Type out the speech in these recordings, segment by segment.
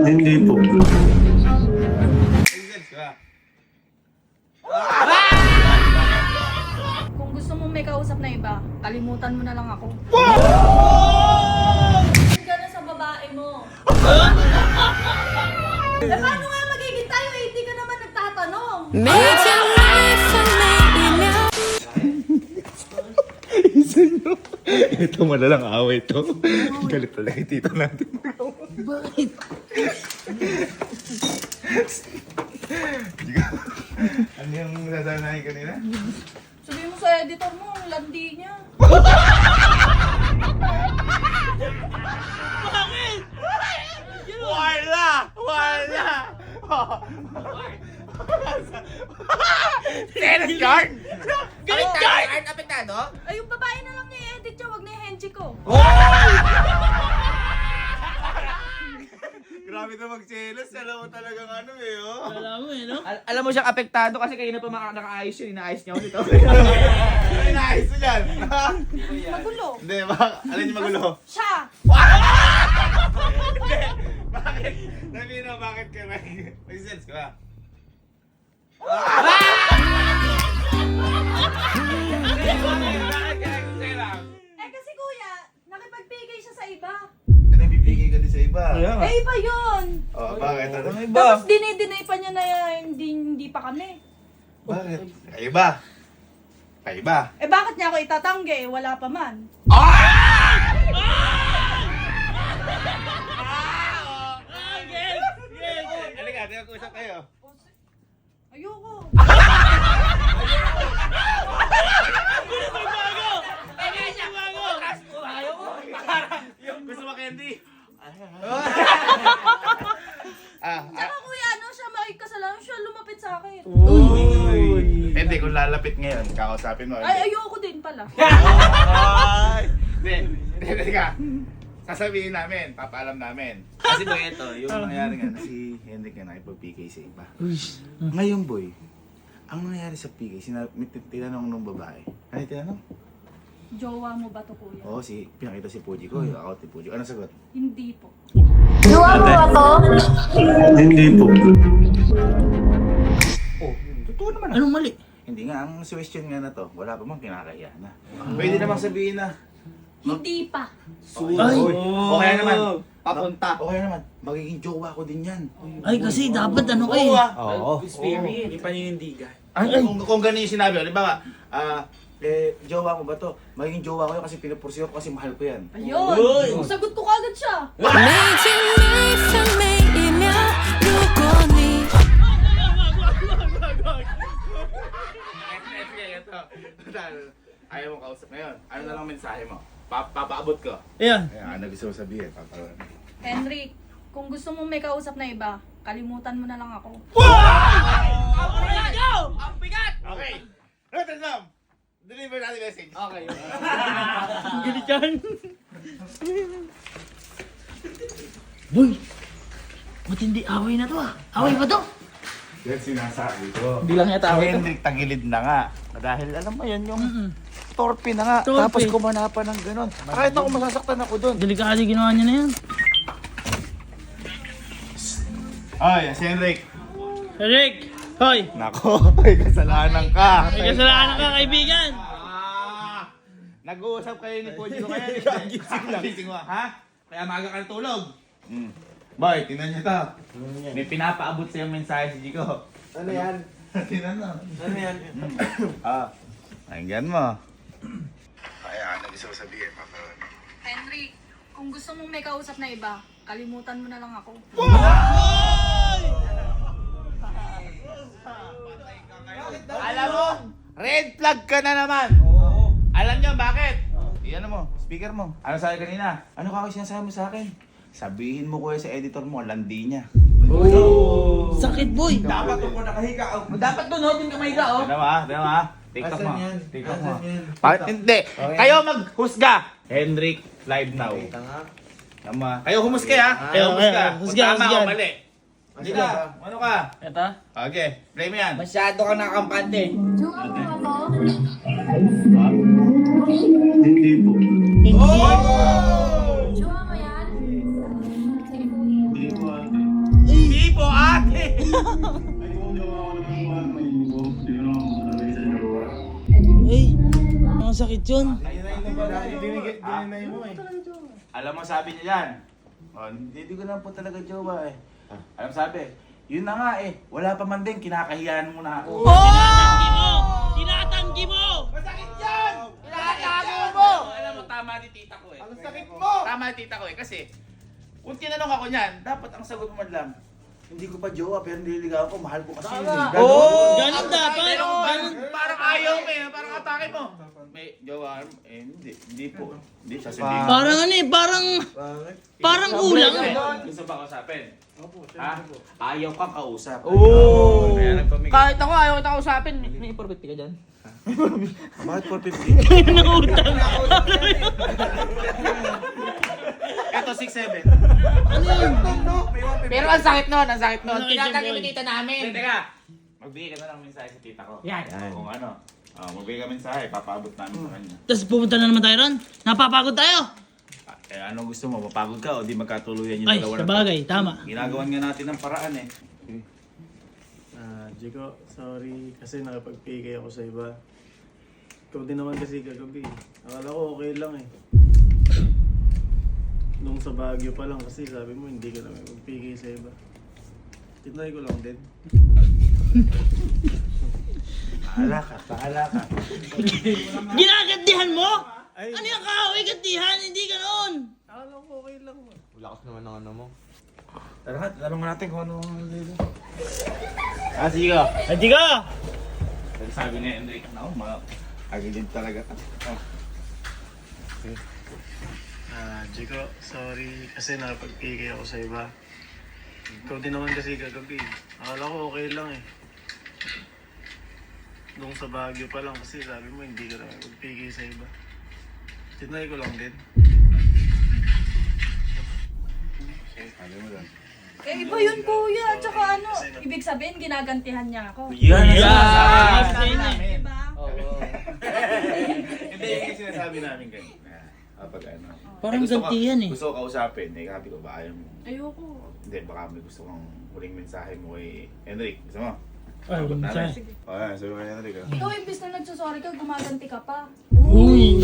Hindi po. Kung gusto mong may kausap na iba, kalimutan mo na lang ako. Ka na sa babae mo. Eh, paano nga magiging tayo? Eh, hindi ka naman nagtatanong. Ito malalang away to. Galit talaga yung tito natin. Bakit? Ano yung sasanahin kanina? Sabihin mo sa editor mo, ang landi niya. Wala! Wala! Tennis card? Galit card! Art apektado? Ay, yung babae na lang niya i-edit niya, wag na i-henji ko. Grabe na magselos. Alam mo talagang ano eh, oh. Alam mo eh, no? Alam mo siyang apektado kasi kayo na pa nakaayos yun. Inaayos niya ulit. Ano yung naayos mo dyan? Magulo. Hindi, alin yung magulo? Siya! Bakit? Sabihin mo, bakit ka nag-sense ka ba? Eh kasi kuya, nakipagbigay siya sa iba. Nabibigay ka din sa iba. Eh iba yun! Oh, bakit? Ano? Tapos dinay pa niya na hindi pa kami. Bakit? Kaiba. Kaiba. Eh bakit niya ako itatanggi? Wala pa man. Halika, tinag-usap kayo. Ayoko. Gusto mo candy? Tsaka kuya, ano siya makikasalanan siya lumapit sa akin. Hindi, kung lalapit ngayon, kakausapin mo. Ay, ayoko din pala. Hindi ka. Sasabihin namin, papaalam namin. Kasi boy, ito, yung nangyari nga, si Henrik na nakipag-PK sa iba. Ngayon boy, ang nangyari sa PK, tinanong ng babae. Ano yung tinanong? Jowa mo ba to kuya? Oo, pinakita si Puji ko, yung account ni Puji. Ano sagot? Hindi po. Jowa mo ako? Hindi po. Oh, totoo naman. Anong mali? Hindi nga, ang question nga na to, wala pa mang kinakaya na. Pwede namang sabihin na, Hindi pa. Ay! o kaya naman, papunta. O kaya naman, magiging jowa ko din yan. Ay, kasi dapat ano kayo. Oo. Spirit. May paninindigan. Kung ganun yung sinabi, halimbawa, jowa ko ba to? Magiging jowa ko yun kasi pinupursiyo ko kasi mahal ko yan. Ayun. Sagot ko kagad siya. Ayaw mo kausap ngayon. Ano na lang mensahe mo? Papaabot ko. Ayan. Ayan, ano gusto mo sabihin? Henrik, kung gusto mong may kausap na iba, kalimutan mo na lang ako. Ang bigat! Okay. Noted lang. Deliver natin message. Okay. Galit yan. Boy! Matindi away na to ah. Away ba to? Yan sinasabi ko. Hindi lang yata Si away to. Henrik tagilid na nga. Dahil alam mo yan, yung torpe na nga. Torpe. Tapos kumana pa ng ganon. Kahit ako masasaktan ako doon. Delikado ginawa niya na yan. Ay, si Henrik. Rick! Hoy! Nako, may kasalanan ka. May kasalanan ka, kaibigan! Nag-uusap kayo ni Puji ko kaya. Gising mo, ha? Kaya maga ka natulog. Boy, tingnan niyo to. May pinapaabot sa'yo mensahe si Jico. Ano yan? Tingnan mo. Ano yan? Pakinggan mo. Ayan, ano gusto ko sabihin, Papa? Henrik, kung gusto mong may kausap na iba, kalimutan mo na lang ako. Alam mo, red flag ka na naman. Alam niyo bakit? Iyan mo, speaker mo. Ano sabi kanina? Ano ka sinasabi mo sa akin? Sabihin mo kuya sa editor mo, landi niya. Sakit boy! Dapat doon ko nakahiga. Dapat doon, no? Doon ka mahiga, oh. Tama ha? TikTok mo. Asan yan? TikTok mo. Asan yan? Bakit hindi? Kayo maghusga. Henrik, live now. Tanga. Tama. Kayo humusga ha? Kayo humusga. Kung husga, tama husga. o mali. Hindi ka. Ano ka? Eto? Okay, play mo yan. Masyado ka nakampante. Jowa mo ako? Hindi po. Hindi. Jowa mo yan? Hindi Ay, ang sakit yun. Dinay mo eh. Alam mo sabi niya yan. Oh, hindi ko lang po talaga jowa eh. Alam sabi, yun na nga eh. Wala pa man din, kinakahiyan mo na ako. Tinatanggi mo! Masakit yan! Kinakahiyan mo! Alam mo, tama ni tita ko eh. Ang sakit mo! Tama ni tita ko eh. Kasi, kung tinanong ako niyan, dapat ang sagot mo man lang, hindi ko pa jowa pero nililigaw ko, mahal ko kasi yun eh. Ganun dapat. Pero parang ayaw mo eh, parang atake mo. May jowa, eh hindi po. Hindi siya hindi. Parang ano eh, parang kulang eh. Gusto ba kausapin? Ha? Ayaw kang kausap. Oo. Kaya nagpamigay. Kahit ako ayaw kita usapin, may imporbit ka dyan. Bakit 450? Nakutang. Ito 6'7". Pero ang sakit nun, ang sakit nun. Ang sakit Tinatanggi yun, mo boy. tita namin. Teka, magbigay ka na ng mensahe sa tita ko. Yan. Kung ano. Magbigay ka mensahe, papaabot namin sa kanya. Tapos pupunta na naman tayo ron. Napapagod tayo. Anong gusto mo? Mapagod ka o di magkatuluyan yung Ay, dalawa na to? sabagay, tama. Ginagawan nga natin ng paraan eh. Jico, sorry kasi nakapag-PK ako sa iba. Ikaw din naman kasi kagabi. Akala ko okay lang eh. Nung sa Baguio pa lang kasi sabi mo hindi ka naman mag-PK sa iba. Tinry ko lang din. Bahala ka. Ginagantihan mo? Ay, Ano yung kaaway gantihan? Hindi ganoon. akala ko okay lang mo. Tara, tanong mo natin kung ano dito. Sige ka. Hindi ka. Sabi ni Enrique, agilid talaga ka. Jico, sorry kasi nakapag-PK ako sa iba. Ikaw din naman kasi kagabi. Akala ko okay lang eh. Nung sa Baguio pa lang kasi sabi mo hindi ka naman mag-PK sa iba. Tinry ko lang din. Sabi mo lang. Eh, iba yun, kuya. Tsaka ano, ibig sabihin, ginagantihan niya ako. Yan! Diba? Hindi, yung sinasabi namin ganyan. Kapag ano. Parang gantihan eh. Gusto ko kausapin, eh sabi ko ba ayaw mo? Ayoko. Hindi, baka may gusto kang huling mensahe mo kay Enrique. Gusto mo? Ay, Abot namin. mensahe. O yan, sabi ko kay Enrique. Ikaw, imbis na nagsasorry ka, gumaganti ka pa. Uy!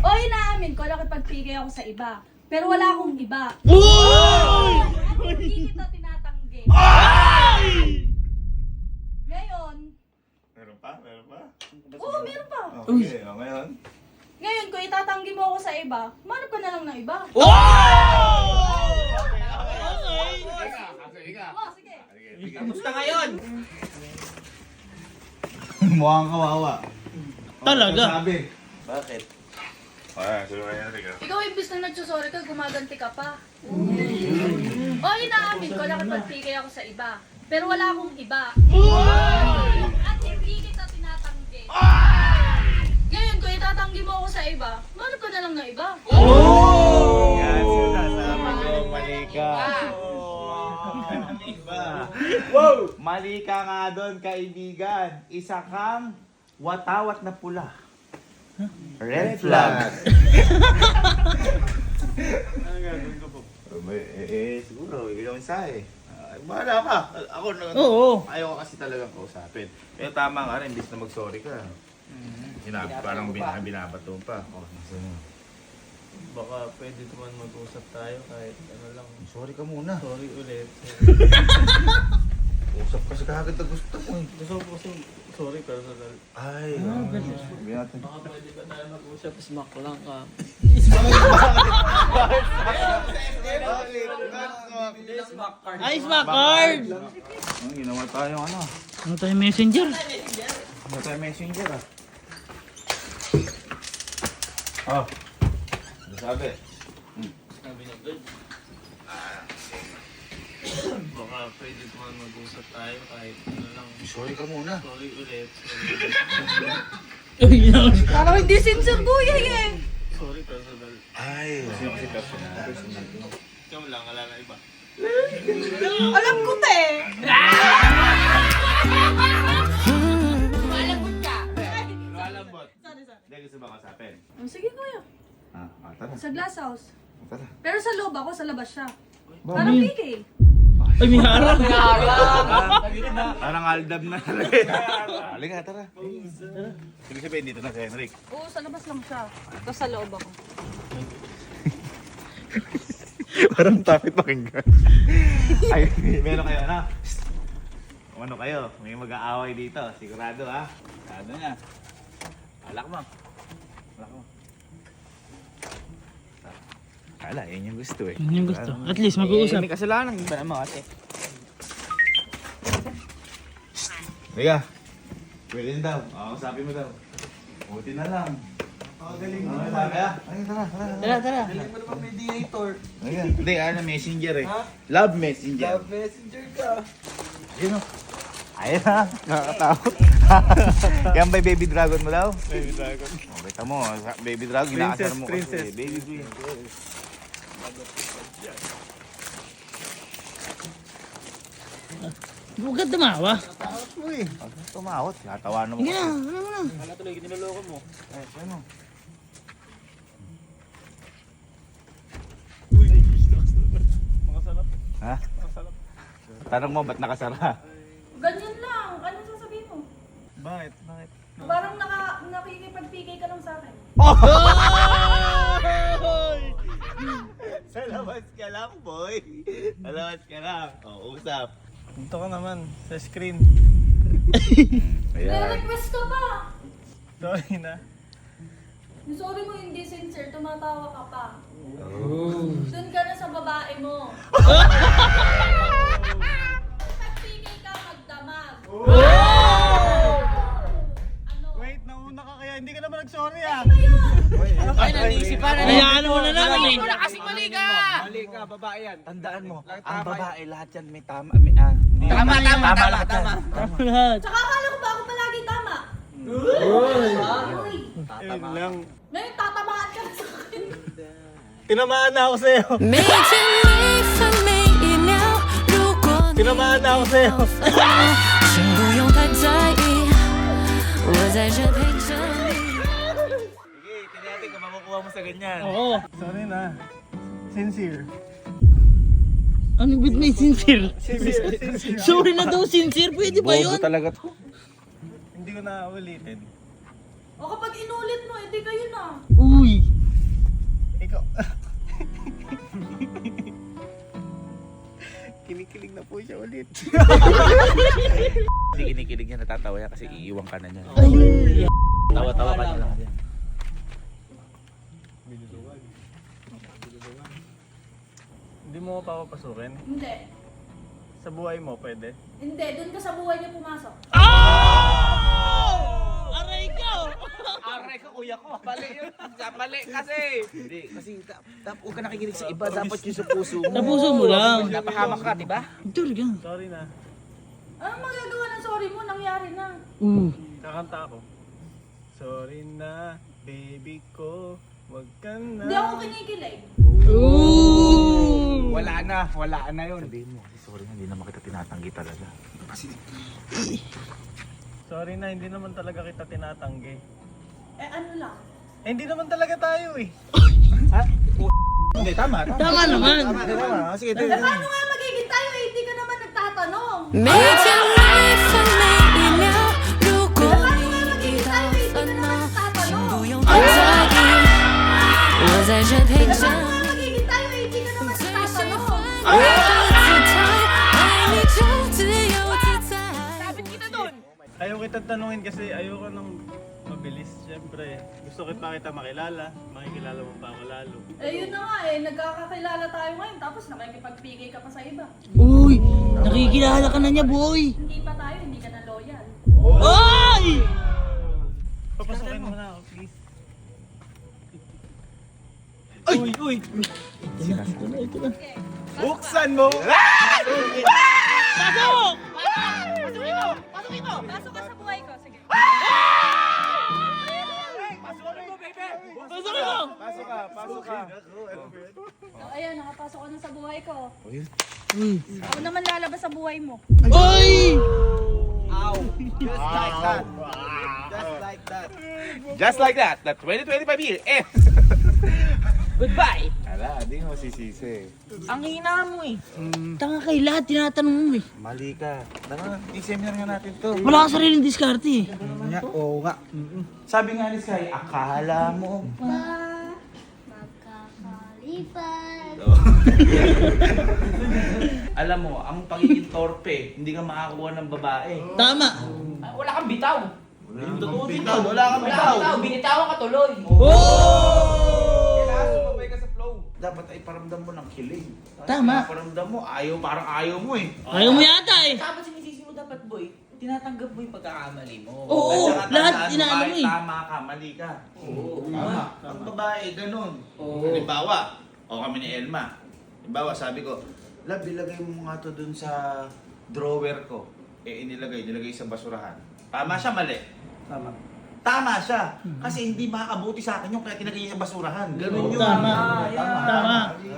O, inaamin ko, nakipagpigay ako sa iba. Pero wala akong iba. Uy! At hindi kita tinatanggi. Ngayon, Meron pa? Meron pa? oo, meron pa. Okay, ngayon. Ngayon, kung itatanggi mo ako sa iba, manap ka na lang ng iba. Okay. Oh, sige. Kamusta ngayon? Mukhang kawawa. Talaga. Sabi. Bakit? Ayan, sabi ko kay Enrique. Ikaw, imbis na nagsasorry ka, gumaganti ka pa. O, inaamin ko, nakipagpigay ako sa iba. Pero wala akong iba. At hindi kita tinatanggi. Ngayon, kung itatanggi mo ako sa iba, manap ka na lang ng iba. Yan, sinasabi ko, mali ka. Wow! Mali ka nga doon, kaibigan. Isa kang watawat na pula. Red flag. Ano gagawin ko po? Siguro, ikaw mensahe. Bahala ka. Ako na. Oo. Ayaw ko kasi talagang kausapin. Pero tama nga rin, imbis na mag-sorry ka. Parang binabato pa. Baka pwede naman mag-usap tayo kahit ano lang. Sorry ka muna. Sorry ulit. Usap kasi kagad na gusto ko eh. Gusto ko sorry personal. Ay, sabi natin. Baka pwede ba tayo mag-usap? Smack lang ka. Ay, smack card. Ginawa tayo ano? Ano tayo messenger? Ginawa tayo messenger ah. Oh. Ano sabi? Sabi niya, good. Baka pwede naman mag-usap tayo kahit ano lang. Sorry ka muna. Sorry ulit. Uy, yun. Parang hindi sincere, kuya eh. Sorry personal. Ay. Kasi kasi personal. Ikaw lang, wala na iba. Alam ko, te. Malabot ka. Lalambot. Sorry. Hindi gusto ba kasapin? Sige, kuya. Tara. Sa glass house. Tara. Pero sa loob ako, sa labas siya. Bakit? Parang PK. Ay, may harang. Parang aldab na talaga. Halika, tara. Sige sabihin, dito na si Henrik. Oo, sa labas lang siya. Ito sa loob ako. Parang takot pakinggan. Ay, meron kayo, ano? Ano kayo? May mag-aaway dito. Sigurado, ha? Sigurado niya. Alak mo. Alak mo. Kala, yun yung gusto eh. Yun yung gusto. At least mag-uusap. May kasalanan ba naman kasi? Liga. Pwede daw. Usapin mo daw. Buti na lang. Galing mo. Kaya? Ay, tara. Tara. Galing mo naman mediator. Liga. Hindi, messenger eh. Love messenger. Love messenger ka. Ayun o. Ayun ha. Nakakatakot. Yan ba yung baby dragon mo daw? Baby dragon. Kita mo, baby dragon. Inaasar mo Princess. kasi. Baby queen. Huwag ka tumawa. Pag tumawat, tatawanan mo Sige kasi. na, ano mo na. Wala tuloy, niloloko mo. Ano? Uy, mga salap. Ha? Mga salap. Tanong mo, ba't nakasara? Ganyan lang. Anong sasabihin mo? Bakit? Bakit? Parang nakikipag-PK ka lang sa akin. Sa labas ka lang, boy. Sa labas ka lang. O, usap. Dito ka naman, sa screen. Ayan. May-request ka pa. Sorry na. Yung sorry mo hindi sincere, tumatawa ka pa. Doon ka na sa babae mo. Pag-PK ka, magdamag. Ano? Wait, nauna ka kaya hindi ka naman nag-sorry ah. Ay, nanisipan na. Hayaan mo na naman eh. kasi mali ka! Mali ka, babae yan. Tandaan mo, ang Tama babae lahat yan may tama. Tama. lahat yan. Lahat. Tsaka akala ko ba ako palagi tama? Uy! Yun lang. Ngayon tatamaan ka na sa akin. Tinamaan na ako sa'yo. 每天每分每一秒，如果你 Tinamaan na ako sa'yo. 请不用太在意，我在这陪着你。 Sige, tinatin kung makukuha mo sa ganyan. Oo. Sorry na. Sincere. Ano bit may sincere? Sincere. Sorry na daw sincere. Pwede ba Bobo yun? talaga to. Hindi ko na ulitin. O kapag inulit mo, hindi kayo na. Uy. Ikaw. Kinikilig na po siya ulit. Hindi kinikilig niya, natatawa yan kasi iiwan ka na niya. Ay. Tawa-tawa ka na lang yan. Hindi mo ako papapasukin? Hindi. Sa buhay mo, pwede? Hindi, doon ka sa buhay niya pumasok. Aray ko! Aray ka, kuya ko. Mali yun. Mali kasi. Hindi, kasi huwag ka nakikinig sa iba, dapat yung sa puso mo. Tapuso mo lang. Napahamak ka, di ba? Talaga. Sorry na. Anong magagawa ng sorry mo? Nangyari na. Kakanta ako. Sorry na, baby ko. Wag ka na. Hindi ako kinikilig. Ooh. Wala na yun. Sabihin mo, kasi sorry na, hindi naman kita tinatanggi talaga. Kasi, Sorry na, hindi naman talaga kita tinatanggi. Eh ano lang? Eh, hindi naman talaga tayo eh. hindi, tama. Tama naman. Tama. Sige, Eh paano nga magiging tayo eh? Hindi ka naman nagtatanong. 每天每分每一秒，如果 Paano 你 nga 遇 magiging 到 tayo eh? Hindi 烦 ka 恼 naman， 请 nagtatanong. 不用太在意，我在这陪 Eh 着 paano 你。 nga magiging tayo eh? Hindi ka naman 最喜 nagtatanong. 欢你的姿态，爱你就自由自在。 Ayaw kita tanungin kasi ayoko nang mabilis. Siyempre, gusto kita makilala. Makikilala mo pa ako lalo. Eh yun na nga eh. Nagkakakilala tayo ngayon. Tapos nakikipag-PK ka pa sa iba. Uy. Nakikilala ka na niya, boy. Hindi pa tayo. Hindi ka na loyal. Ay! Papasukin mo na ako, please. Uy. Ito na. Okay. Buksan mo! Pasok! Pasok ka sa buhay ko. Sige. Pasukin mo, baby! Pasok ito! Pasok ka. So, ayan, nakapasok ka na sa buhay ko. Uy. Ako naman lalabas sa buhay mo. Uy! Ow! Just like that. Just like that. Just like that, the 2025 year ends. Goodbye! I Wala, di mo masisisi. Ang hina mo eh. Tanga kay lahat, tinatanong mo eh. Mali ka. Tara, i-seminar nga natin to. Wala ka sariling diskarte eh. Oo nga. Sabi nga ni Sky, akala mo Magkakalipad. Alam mo, ang pagiging torpe, hindi ka makakuha ng babae. Tama. Wala kang bitaw. Yung totoo din yun, wala kang Wala bitaw. kang bitaw, binitawan ka tuloy. Oh! Kailangan sumabay ka sa flow. Dapat ay paramdam mo ng kilig. Tama. Paramdam mo, parang ayaw mo eh. Ayaw mo yata eh. Dapat sinisisi mo dapat, boy. Tinatanggap mo yung pagkakamali mo. Oo, At saka lahat tandaan mo, inaano mo kahit eh. tama ka, mali ka. Oo. Tama. Ang babae, ganun. Halimbawa, o kami ni Elma. Halimbawa, sabi ko, Love, ilagay mo nga to dun sa drawer ko. Nilagay sa basurahan. Tama siya, mali? Tama siya. Kasi hindi makakabuti sa akin yung kaya tinagay niya sa basurahan. Ganun yun. Tama. Tama.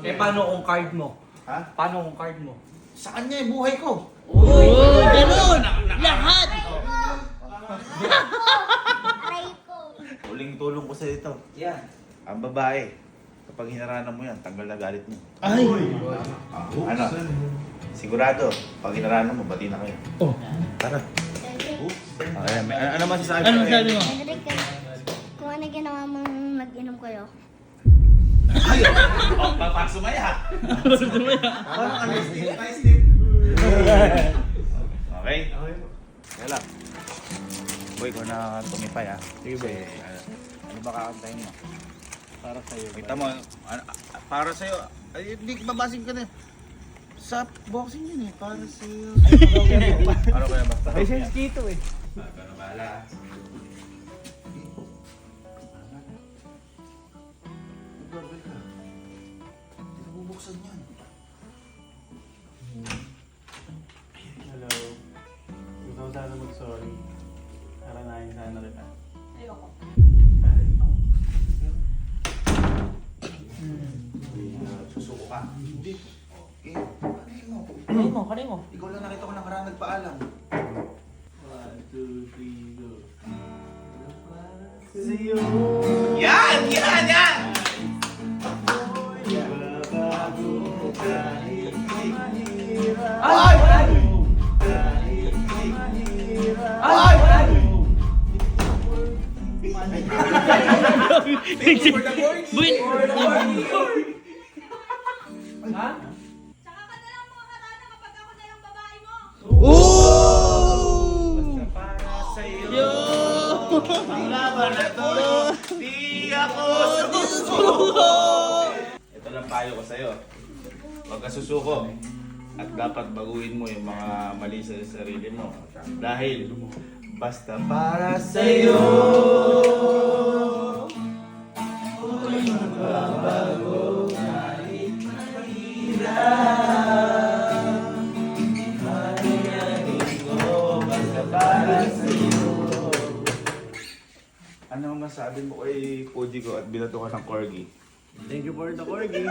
Eh, paano kung card mo? Ha? Paano kung card mo? Sa kanya yung buhay ko. Oh, ganun. Lahat. Aray ko. Huling tulong ko sa ito. Yan. Ang babae, kapag hinaranan mo yan, tanggal na galit mo. Ay. Ano? Sigurado, pag hinaranan mo, bati na kayo. Oh. Tara. Okay, ano masasabi Ano sabi mo? Henrik, kung ano ginawa mong nag-inom kayo? Ayun! O, para sumaya. Parang ano, Steve? Ay, Steve. Okay? Kaya lang. Boy, kung na tumipay ah. Sige boy. Ano ba kakantayin mo? Para sa'yo. Kita mo, para sa'yo. Ay, hindi, babasing ka na. Sa boxing yun eh, para sa'yo. Ano kaya ba? May sense dito eh. Ano bahala? Mag-doorbell ka. Hindi na bubuksan yan. Hello. Gusto ko sana mag-sorry. Naranahin sana kita. Ayoko. Susuko ka. Hindi. Okay. Kanay mo. Ikaw lang nakita ko nakaraan nagpaalam. 1, 2, 3, go. Sa'yo. Yan! Yan! Yan! Babago kahit mahirap. Ay! Kahit mahirap. Ay! Buin. Ha? Tsaka ka na lang makakarana kapag ako na lang babae mo. Oh! Para sa'yo. Yo! Ang laban na to. Di ako susuko. Ito lang payo ko sa'yo. Huwag ka susuko. At dapat baguhin mo yung mga mali sa sarili mo. Dahil basta para sa'yo. Magbabago kahit mahirap. Mayayain ko basta para sa'yo. Ano ang masabi mo kay Poji ko at binato ka ng corgi? Thank you for the corgi.